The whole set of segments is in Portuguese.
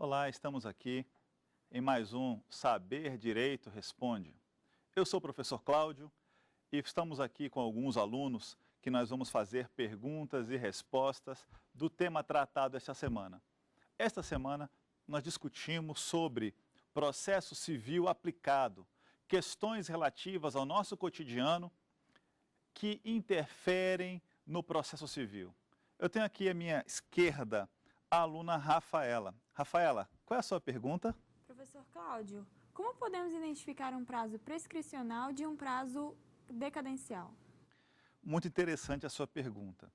Olá, estamos aqui em mais um Saber Direito Responde. Eu sou o professor Cláudio e estamos aqui com alguns alunos que nós vamos fazer perguntas e respostas do tema tratado esta semana. Esta semana nós discutimos sobre processo civil aplicado, questões relativas ao nosso cotidiano que interferem no processo civil. Eu tenho aqui à minha esquerda a aluna Rafaela. Rafaela, qual é a sua pergunta? Professor Cláudio, como podemos identificar um prazo prescricional de um prazo decadencial? Muito interessante a sua pergunta.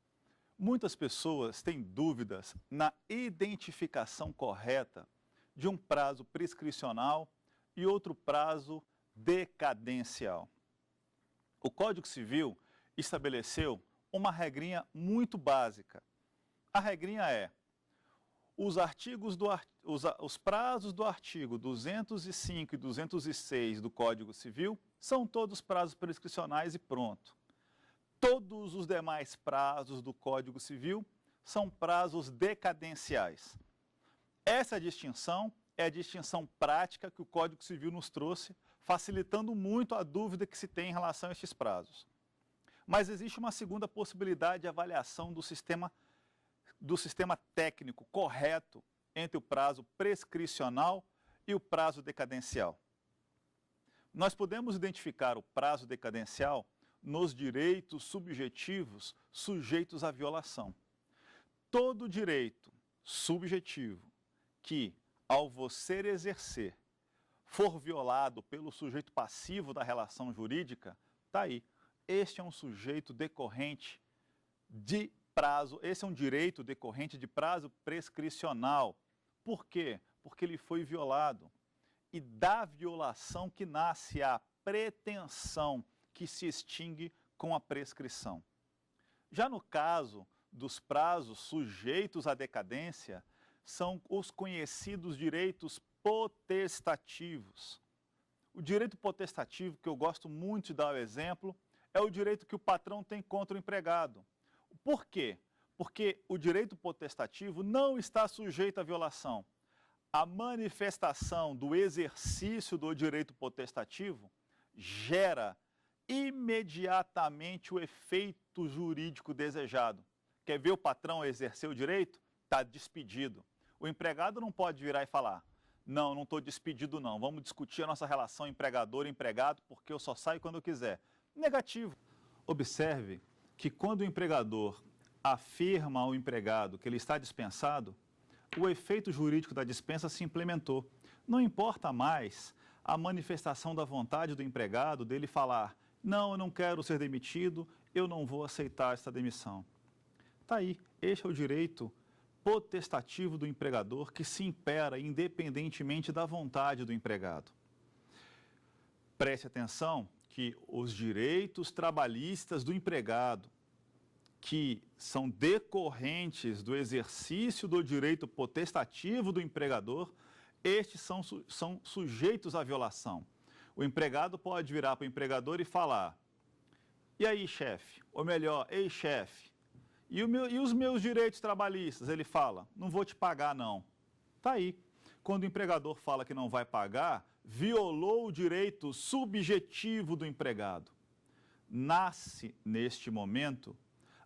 Muitas pessoas têm dúvidas na identificação correta de um prazo prescricional e outro prazo decadencial. O Código Civil estabeleceu uma regrinha muito básica. A regrinha é: os prazos do artigo 205 e 206 do Código Civil são todos prazos prescricionais e pronto. Todos os demais prazos do Código Civil são prazos decadenciais. Essa distinção é a distinção prática que o Código Civil nos trouxe, facilitando muito a dúvida que se tem em relação a estes prazos. Mas existe uma segunda possibilidade de avaliação do sistema técnico correto entre o prazo prescricional e o prazo decadencial. Nós podemos identificar o prazo decadencial nos direitos subjetivos sujeitos à violação. Todo direito subjetivo que, ao você exercer, for violado pelo sujeito passivo da relação jurídica, está aí. Este é um sujeito decorrente de prazo, esse é um direito decorrente de prazo prescricional. Por quê? Porque ele foi violado. E da violação que nasce a pretensão que se extingue com a prescrição. Já no caso dos prazos sujeitos à decadência, são os conhecidos direitos potestativos. O direito potestativo, que eu gosto muito de dar o exemplo, é o direito que o patrão tem contra o empregado. Por quê? Porque o direito potestativo não está sujeito à violação. A manifestação do exercício do direito potestativo gera imediatamente o efeito jurídico desejado. Quer ver o patrão exercer o direito? Está despedido. O empregado não pode virar e falar: não estou despedido não, vamos discutir a nossa relação empregador-empregado porque eu só saio quando eu quiser. Negativo. Observe que quando o empregador afirma ao empregado que ele está dispensado, o efeito jurídico da dispensa se implementou. Não importa mais a manifestação da vontade do empregado dele falar: não, eu não quero ser demitido, eu não vou aceitar esta demissão. Está aí, este é o direito potestativo do empregador que se impera independentemente da vontade do empregado. Preste atenção que os direitos trabalhistas do empregado, que são decorrentes do exercício do direito potestativo do empregador, estes são sujeitos à violação. O empregado pode virar para o empregador e falar: e aí, chefe? Ou melhor, ei, chefe, e os meus direitos trabalhistas? Ele fala: não vou te pagar, não. Está aí. Quando o empregador fala que não vai pagar, violou o direito subjetivo do empregado. Nasce, neste momento,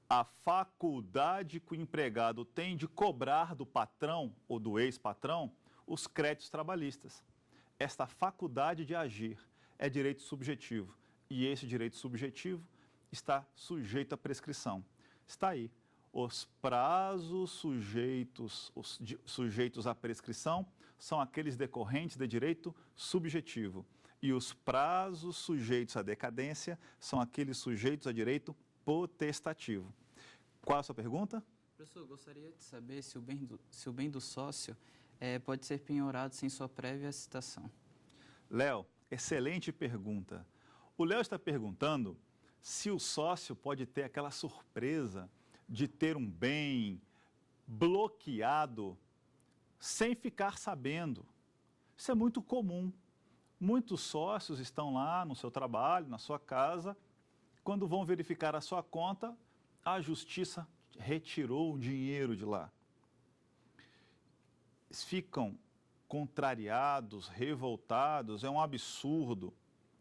a faculdade que o empregado tem de cobrar do patrão ou do ex-patrão os créditos trabalhistas. Esta faculdade de agir é direito subjetivo e esse direito subjetivo está sujeito à prescrição. Está aí. Os prazos sujeitos à prescrição são aqueles decorrentes de direito subjetivo e os prazos sujeitos à decadência são aqueles sujeitos a direito potestativo. Qual a sua pergunta? Professor, eu gostaria de saber se o bem do sócio pode ser penhorado sem sua prévia citação. Léo, excelente pergunta. O Léo está perguntando se o sócio pode ter aquela surpresa de ter um bem bloqueado sem ficar sabendo. Isso é muito comum. Muitos sócios estão lá no seu trabalho, na sua casa, quando vão verificar a sua conta, a justiça retirou o dinheiro de lá. Ficam contrariados, revoltados, é um absurdo.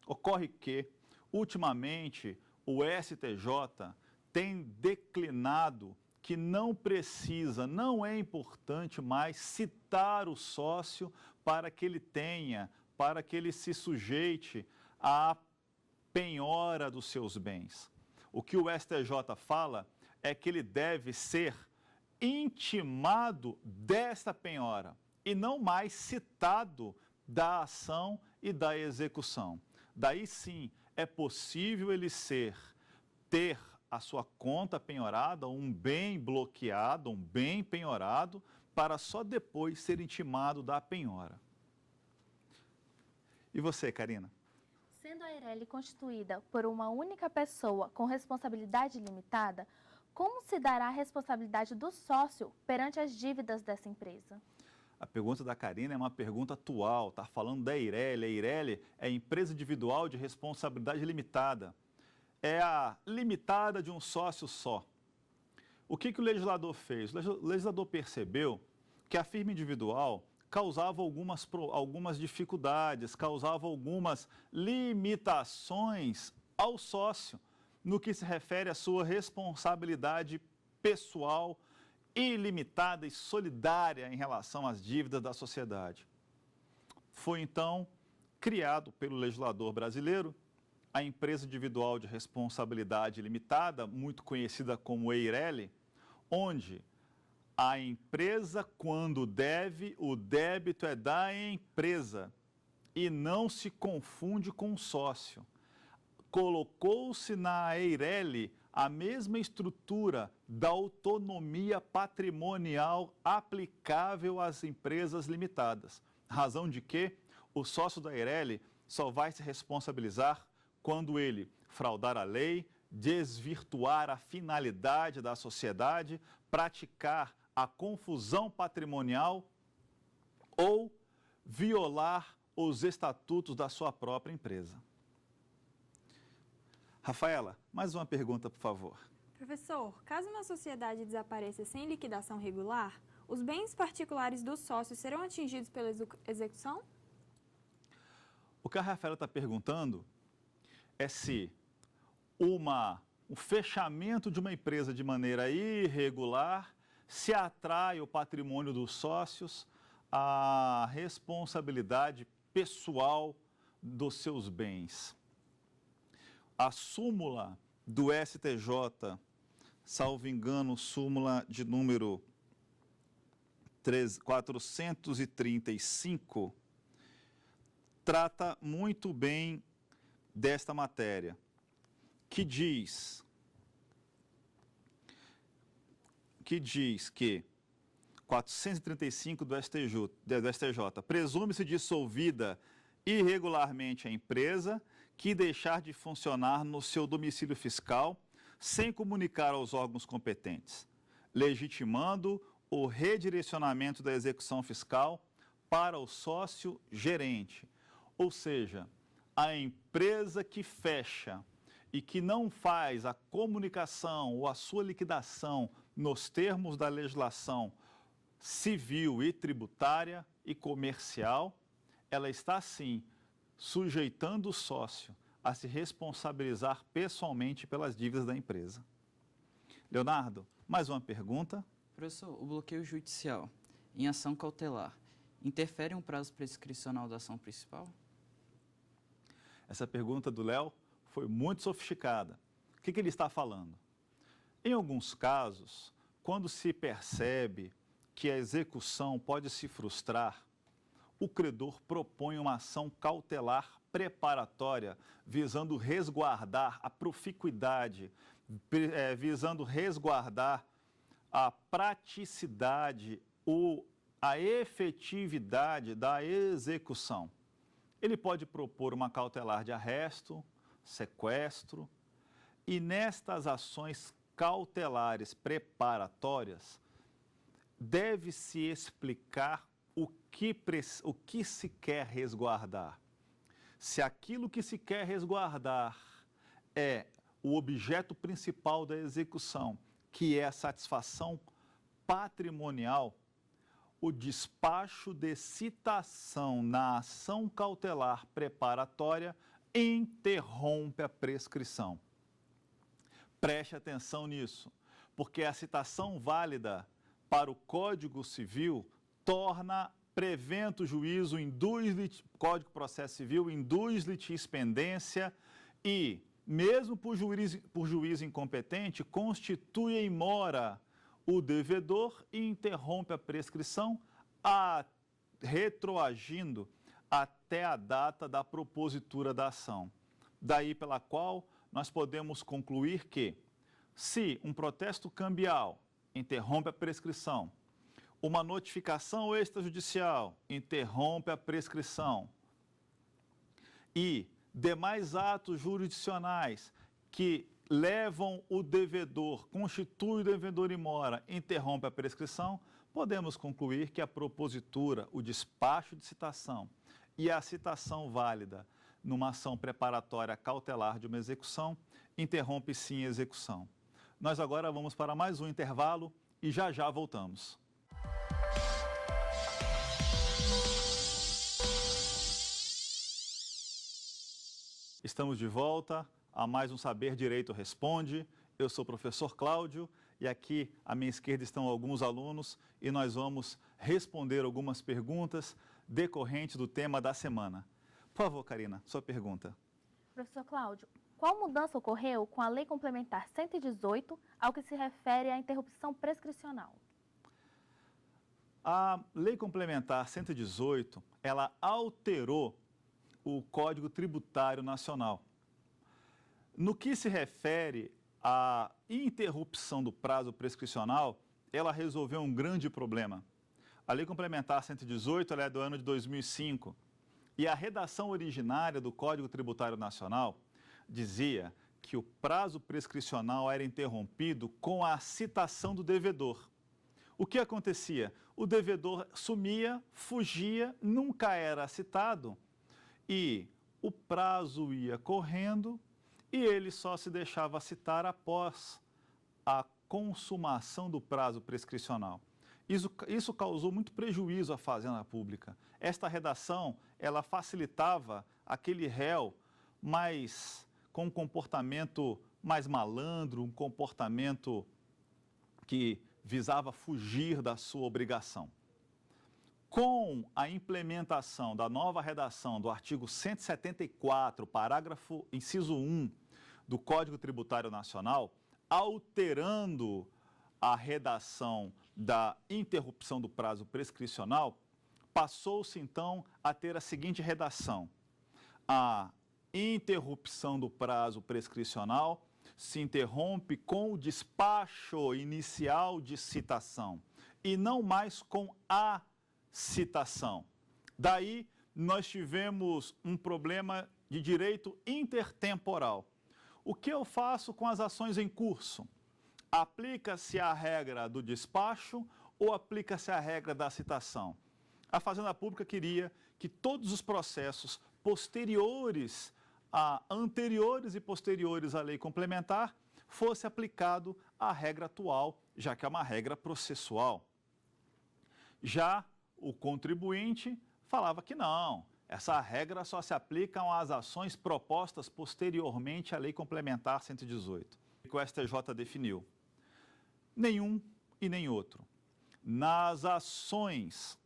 Ocorre que, ultimamente, o STJ tem declinado que não precisa, não é importante mais citar o sócio para que ele tenha, para que ele se sujeite à penhora dos seus bens. O que o STJ fala é que ele deve ser intimado desta penhora e não mais citado da ação e da execução. Daí sim é possível ele ter a sua conta penhorada, um bem bloqueado, um bem penhorado, para só depois ser intimado da penhora. E você, Karina? Sendo a Eireli constituída por uma única pessoa com responsabilidade limitada, como se dará a responsabilidade do sócio perante as dívidas dessa empresa? A pergunta da Karina é uma pergunta atual, está falando da Eireli. A Eireli é empresa individual de responsabilidade limitada. É a limitada de um sócio só. O que o legislador fez? O legislador percebeu que a firma individual causava algumas dificuldades, causava algumas limitações ao sócio, no que se refere à sua responsabilidade pessoal, ilimitada e solidária em relação às dívidas da sociedade. Foi então criado pelo legislador brasileiro a empresa individual de responsabilidade limitada, muito conhecida como Eireli, onde a empresa, quando deve, o débito é da empresa e não se confunde com o sócio. Colocou-se na Eireli a mesma estrutura da autonomia patrimonial aplicável às empresas limitadas. Razão de que o sócio da Eireli só vai se responsabilizar quando ele fraudar a lei, desvirtuar a finalidade da sociedade, praticar a confusão patrimonial ou violar os estatutos da sua própria empresa. Rafaela, mais uma pergunta, por favor. Professor, caso uma sociedade desapareça sem liquidação regular, os bens particulares dos sócios serão atingidos pela execução? O que a Rafaela está perguntando é se o fechamento de uma empresa de maneira irregular se atrai o patrimônio dos sócios à responsabilidade pessoal dos seus bens. A súmula do STJ, salvo engano, súmula de número 435, trata muito bem desta matéria, que diz que 435 do STJ, presume-se dissolvida irregularmente a empresa que deixar de funcionar no seu domicílio fiscal sem comunicar aos órgãos competentes, legitimando o redirecionamento da execução fiscal para o sócio gerente. Ou seja, a empresa que fecha e que não faz a comunicação ou a sua liquidação nos termos da legislação civil e tributária e comercial, ela está, sim, sujeitando o sócio a se responsabilizar pessoalmente pelas dívidas da empresa. Leonardo, mais uma pergunta? Professor, o bloqueio judicial em ação cautelar interfere em um prazo prescricional da ação principal? Essa pergunta do Léo foi muito sofisticada. O que ele está falando? Em alguns casos, quando se percebe que a execução pode se frustrar, o credor propõe uma ação cautelar preparatória, visando resguardar a proficuidade, visando resguardar a praticidade ou a efetividade da execução. Ele pode propor uma cautelar de arresto, sequestro, e nestas ações cautelares preparatórias, deve-se explicar o que se quer resguardar. Se aquilo que se quer resguardar é o objeto principal da execução, que é a satisfação patrimonial, o despacho de citação na ação cautelar preparatória interrompe a prescrição. Preste atenção nisso, porque a citação válida para o Código Civil prevento o juízo, Código de Processo Civil, induz litispendência e, mesmo por juiz incompetente, constitui em mora o devedor e interrompe a prescrição, retroagindo até a data da propositura da ação. Daí pela qual nós podemos concluir que, se um protesto cambial interrompe a prescrição, uma notificação extrajudicial interrompe a prescrição e demais atos jurisdicionais que levam o devedor, constitui o devedor em mora, interrompe a prescrição, podemos concluir que a propositura, o despacho de citação e a citação válida numa ação preparatória cautelar de uma execução, interrompe sim a execução. Nós agora vamos para mais um intervalo e já já voltamos. Estamos de volta a mais um Saber Direito Responde. Eu sou o professor Cláudio e aqui à minha esquerda estão alguns alunos e nós vamos responder algumas perguntas decorrentes do tema da semana. Por favor, Karina, sua pergunta. Professor Cláudio, qual mudança ocorreu com a Lei Complementar 118 ao que se refere à interrupção prescricional? A Lei Complementar 118, ela alterou o Código Tributário Nacional. No que se refere à interrupção do prazo prescricional, ela resolveu um grande problema. A Lei Complementar 118 ela é do ano de 2005 e a redação originária do Código Tributário Nacional dizia que o prazo prescricional era interrompido com a citação do devedor. O que acontecia? O devedor sumia, fugia, nunca era citado e o prazo ia correndo e ele só se deixava citar após a consumação do prazo prescricional. Isso causou muito prejuízo à Fazenda Pública. Esta redação, ela facilitava aquele réu com um comportamento mais malandro, um comportamento que visava fugir da sua obrigação. Com a implementação da nova redação do artigo 174, parágrafo inciso 1 do Código Tributário Nacional, alterando a redação da interrupção do prazo prescricional, passou-se então a ter a seguinte redação: a interrupção do prazo prescricional se interrompe com o despacho inicial de citação e não mais com a citação. Daí, nós tivemos um problema de direito intertemporal. O que eu faço com as ações em curso? Aplica-se a regra do despacho ou aplica-se a regra da citação? A Fazenda Pública queria que todos os processos anteriores e posteriores à lei complementar fosse aplicado a regra atual, já que é uma regra processual. Já o contribuinte falava que não, essa regra só se aplica às ações propostas posteriormente à Lei Complementar 118, que o STJ definiu. Nenhum e nem outro. Nas ações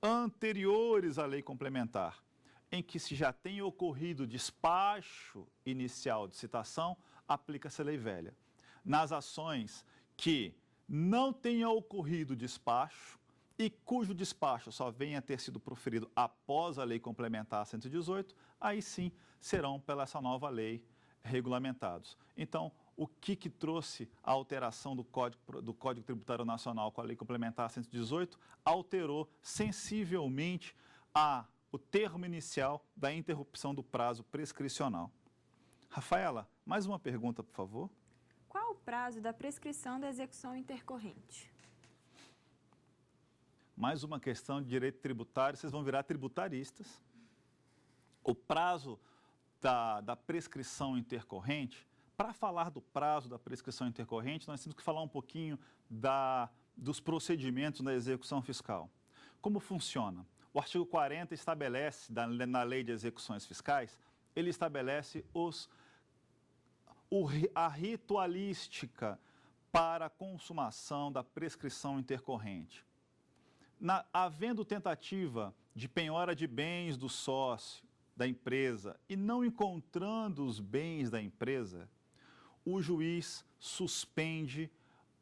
anteriores à Lei Complementar, em que se já tem ocorrido despacho inicial de citação, aplica-se a lei velha. Nas ações que não tenha ocorrido despacho, e cujo despacho só venha a ter sido proferido após a Lei Complementar 118, aí sim serão, pela essa nova lei, regulamentados. Então, o que trouxe a alteração do Código Tributário Nacional com a Lei Complementar 118? Alterou sensivelmente o termo inicial da interrupção do prazo prescricional. Rafaela, mais uma pergunta, por favor. Qual o prazo da prescrição da execução intercorrente? Mais uma questão de direito tributário, vocês vão virar tributaristas. O prazo da prescrição intercorrente, para falar do prazo da prescrição intercorrente, nós temos que falar um pouquinho dos procedimentos da execução fiscal. Como funciona? O artigo 40 estabelece, na Lei de Execuções Fiscais, ele estabelece a ritualística para a consumação da prescrição intercorrente. Havendo tentativa de penhora de bens do sócio, da empresa, e não encontrando os bens da empresa, o juiz suspende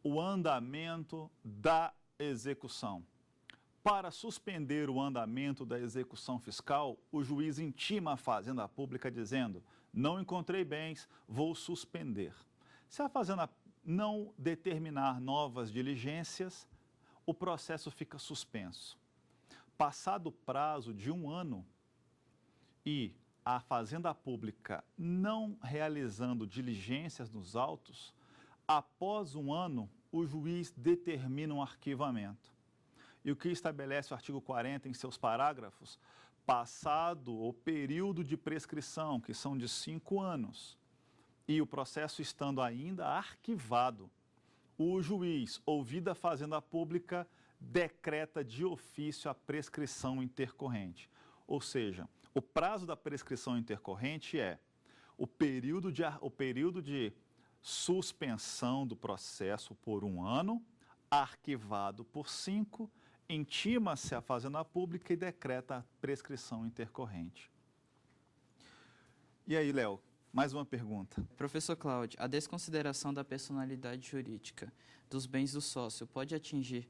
o andamento da execução. Para suspender o andamento da execução fiscal, o juiz intima a Fazenda Pública dizendo: não encontrei bens, vou suspender. Se a Fazenda não determinar novas diligências, o processo fica suspenso. Passado o prazo de 1 ano e a Fazenda Pública não realizando diligências nos autos, após 1 ano, o juiz determina um arquivamento. E o que estabelece o artigo 40 em seus parágrafos? Passado o período de prescrição, que são de 5 anos, e o processo estando ainda arquivado, o juiz, ouvida a Fazenda Pública, decreta de ofício a prescrição intercorrente. Ou seja, o prazo da prescrição intercorrente é o período de suspensão do processo por 1 ano, arquivado por 5, intima-se a Fazenda Pública e decreta a prescrição intercorrente. E aí, Léo, mais uma pergunta. Professor Cláudio, a desconsideração da personalidade jurídica dos bens do sócio pode atingir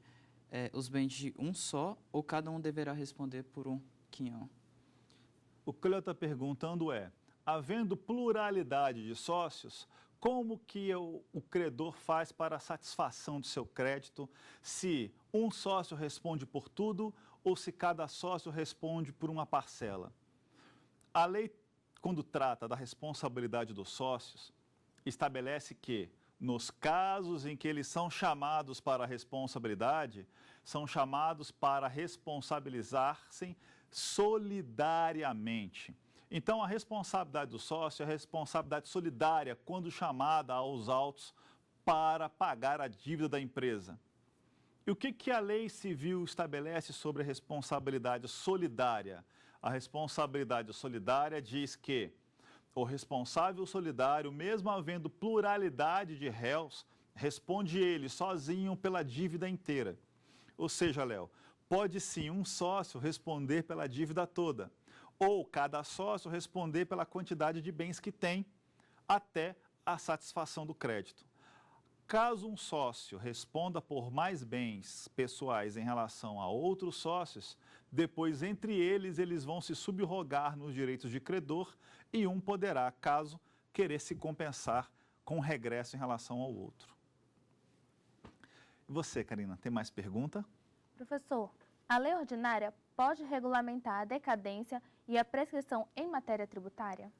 os bens de um só ou cada um deverá responder por um quinhão? O que ele está perguntando é, havendo pluralidade de sócios, como que o credor faz para a satisfação do seu crédito, se um sócio responde por tudo ou se cada sócio responde por uma parcela? A lei, quando trata da responsabilidade dos sócios, estabelece que, nos casos em que eles são chamados para a responsabilidade, são chamados para responsabilizar-se solidariamente. Então, a responsabilidade do sócio é a responsabilidade solidária quando chamada aos autos para pagar a dívida da empresa. E o que a lei civil estabelece sobre a responsabilidade solidária? A responsabilidade solidária diz que o responsável solidário, mesmo havendo pluralidade de réus, responde ele sozinho pela dívida inteira. Ou seja, Léo, pode sim um sócio responder pela dívida toda, ou cada sócio responder pela quantidade de bens que tem até a satisfação do crédito. Caso um sócio responda por mais bens pessoais em relação a outros sócios, depois entre eles vão se subrogar nos direitos de credor e um poderá, caso, querer se compensar com regresso em relação ao outro. E você, Karina, tem mais pergunta? Professor, a lei ordinária pode regulamentar a decadência e a prescrição em matéria tributária?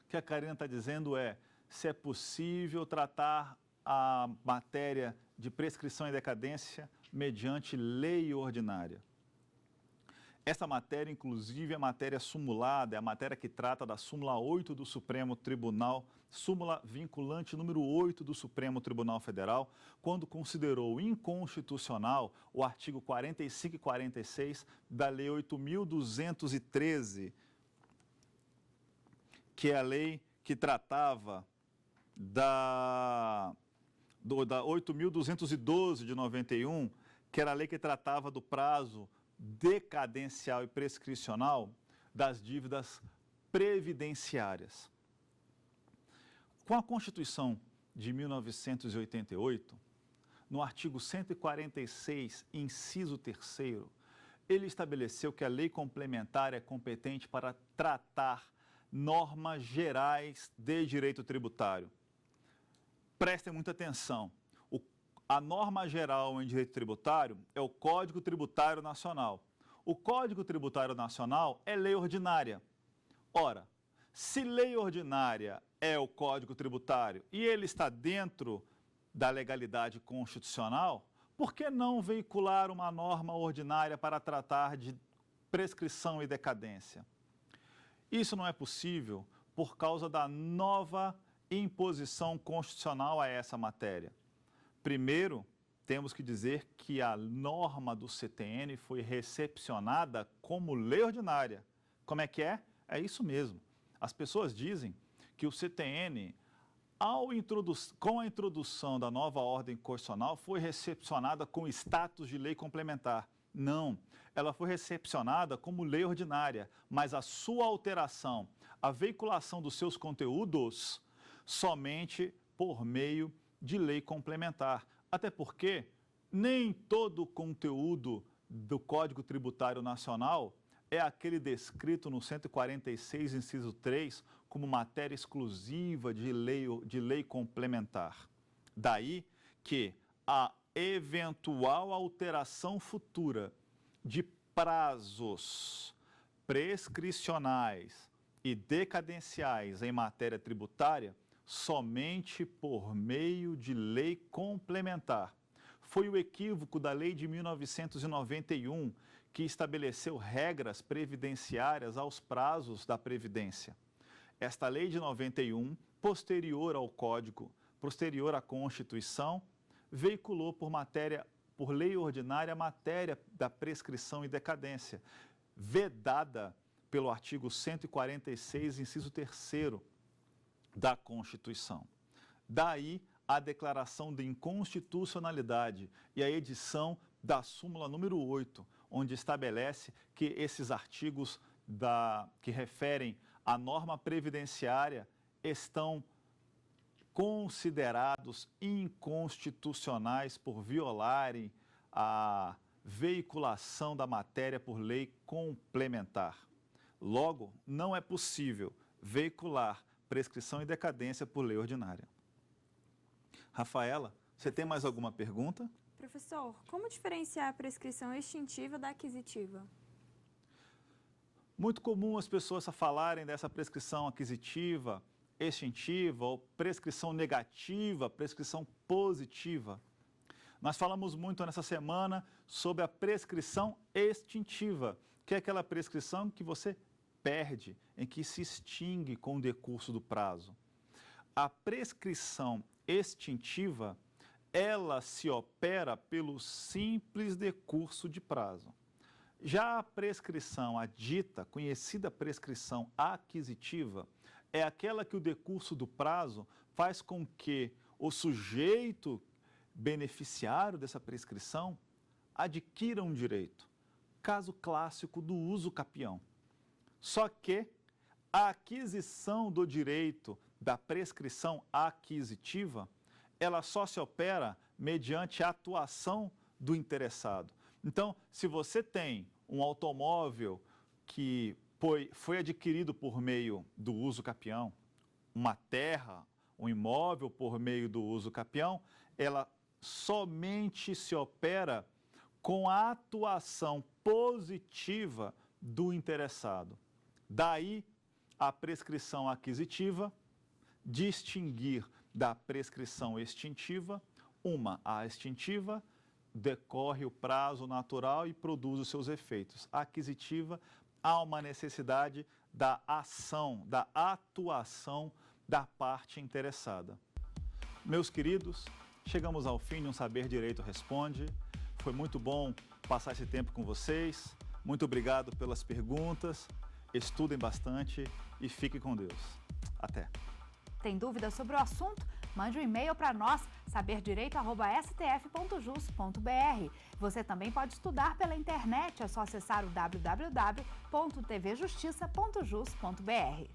O que a Karina está dizendo é se é possível tratar a matéria de prescrição e decadência mediante lei ordinária. Essa matéria, inclusive, é matéria sumulada, é a matéria que trata da súmula 8 do Supremo Tribunal, súmula vinculante número 8 do Supremo Tribunal Federal, quando considerou inconstitucional o artigo 45 e 46 da Lei 8.213, que é a lei que tratava da 8.212 de 91, que era a lei que tratava do prazo decadencial e prescricional das dívidas previdenciárias. Com a Constituição de 1988, no artigo 146, inciso 3º, ele estabeleceu que a lei complementar é competente para tratar normas gerais de direito tributário. Prestem muita atenção. A norma geral em direito tributário é o Código Tributário Nacional. O Código Tributário Nacional é lei ordinária. Ora, se lei ordinária é o Código Tributário e ele está dentro da legalidade constitucional, por que não veicular uma norma ordinária para tratar de prescrição e decadência? Isso não é possível por causa da nova imposição constitucional a essa matéria. Primeiro, temos que dizer que a norma do CTN foi recepcionada como lei ordinária. Como é que é? É isso mesmo. As pessoas dizem que o CTN, com a introdução da nova ordem constitucional, foi recepcionada com status de lei complementar. Não, ela foi recepcionada como lei ordinária, mas a sua alteração, a veiculação dos seus conteúdos, somente por meio de lei complementar. Até porque nem todo o conteúdo do Código Tributário Nacional é aquele descrito no 146, inciso 3, como matéria exclusiva de lei complementar. Daí que a eventual alteração futura de prazos prescricionais e decadenciais em matéria tributária somente por meio de lei complementar. Foi o equívoco da lei de 1991 que estabeleceu regras previdenciárias aos prazos da Previdência. Esta lei de 91, posterior ao Código, posterior à Constituição, veiculou por lei ordinária a matéria da prescrição e decadência, vedada pelo artigo 146, inciso 3º da Constituição. Daí a declaração de inconstitucionalidade e a edição da súmula número 8, onde estabelece que esses artigos que referem à norma previdenciária estão considerados inconstitucionais por violarem a veiculação da matéria por lei complementar. Logo, não é possível veicular prescrição e decadência por lei ordinária. Rafaela, você tem mais alguma pergunta? Professor, como diferenciar a prescrição extintiva da aquisitiva? Muito comum as pessoas falarem dessa prescrição aquisitiva, extintiva, ou prescrição negativa, prescrição positiva. Nós falamos muito nessa semana sobre a prescrição extintiva, que é aquela prescrição que você perde, em que se extingue com o decurso do prazo. A prescrição extintiva, ela se opera pelo simples decurso de prazo. Já a prescrição, a dita, conhecida prescrição aquisitiva, é aquela que o decurso do prazo faz com que o sujeito beneficiário dessa prescrição adquira um direito. Caso clássico do uso capião. Só que a aquisição do direito da prescrição aquisitiva, ela só se opera mediante a atuação do interessado. Então, se você tem um automóvel que foi adquirido por meio do uso capião, uma terra, um imóvel por meio do uso capião, ela somente se opera com a atuação positiva do interessado. Daí a prescrição aquisitiva distinguir da prescrição extintiva. A extintiva decorre o prazo natural e produz os seus efeitos. A aquisitiva, há uma necessidade da ação, da atuação da parte interessada. Meus queridos, chegamos ao fim de um Saber Direito Responde. Foi muito bom passar esse tempo com vocês. Muito obrigado pelas perguntas. Estudem bastante e fiquem com Deus. Até. Tem dúvida sobre o assunto? Mande um e-mail para nós, saberdireito@stf.jus.br. Você também pode estudar pela internet, é só acessar o www.tvjustiça.jus.br.